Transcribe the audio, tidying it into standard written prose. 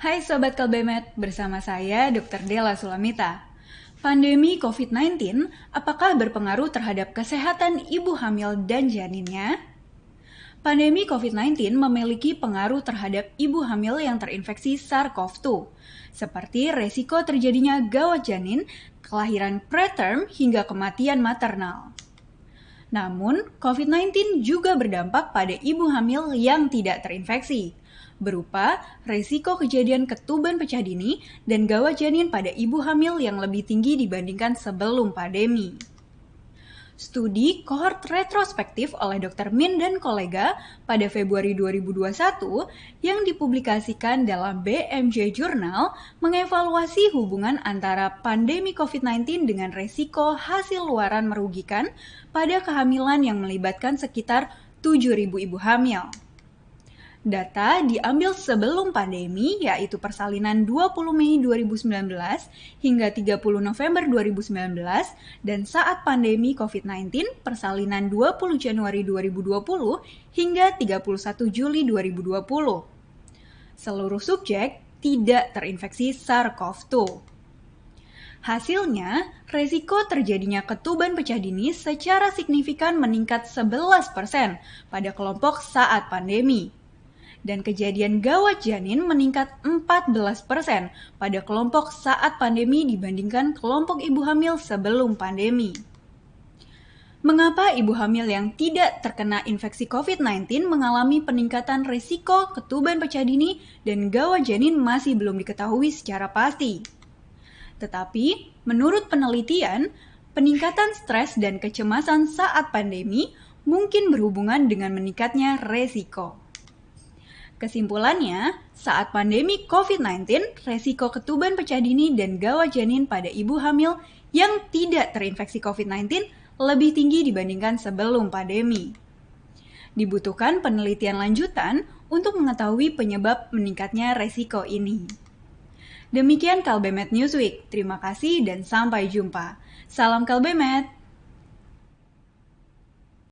Hai Sobat Kalbemet, bersama saya Dr. Della Sulamita. Pandemi COVID-19 apakah berpengaruh terhadap kesehatan ibu hamil dan janinnya? Pandemi COVID-19 memiliki pengaruh terhadap ibu hamil yang terinfeksi SARS-CoV-2, seperti resiko terjadinya gawat janin, kelahiran preterm, hingga kematian maternal. Namun, COVID-19 juga berdampak pada ibu hamil yang tidak terinfeksi, berupa resiko kejadian ketuban pecah dini dan gawat janin pada ibu hamil yang lebih tinggi dibandingkan sebelum pandemi. Studi kohort retrospektif oleh Dr. Min dan kolega pada Februari 2021 yang dipublikasikan dalam BMJ Journal mengevaluasi hubungan antara pandemi COVID-19 dengan resiko hasil luaran merugikan pada kehamilan yang melibatkan sekitar 7.000 ibu hamil. Data diambil sebelum pandemi, yaitu persalinan 20 Mei 2019 hingga 30 November 2019, dan saat pandemi COVID-19, persalinan 20 Januari 2020 hingga 31 Juli 2020. Seluruh subjek tidak terinfeksi SARS-CoV-2. Hasilnya, resiko terjadinya ketuban pecah dini secara signifikan meningkat 11% pada kelompok saat pandemi. Dan kejadian gawat janin meningkat 14% pada kelompok saat pandemi dibandingkan kelompok ibu hamil sebelum pandemi. Mengapa ibu hamil yang tidak terkena infeksi COVID-19 mengalami peningkatan risiko ketuban pecah dini dan gawat janin masih belum diketahui secara pasti? Tetapi, menurut penelitian, peningkatan stres dan kecemasan saat pandemi mungkin berhubungan dengan meningkatnya resiko. Kesimpulannya, saat pandemi COVID-19, resiko ketuban pecah dini dan gawat janin pada ibu hamil yang tidak terinfeksi COVID-19 lebih tinggi dibandingkan sebelum pandemi. Dibutuhkan penelitian lanjutan untuk mengetahui penyebab meningkatnya resiko ini. Demikian Kalbemet Newsweek. Terima kasih dan sampai jumpa. Salam Kalbemet!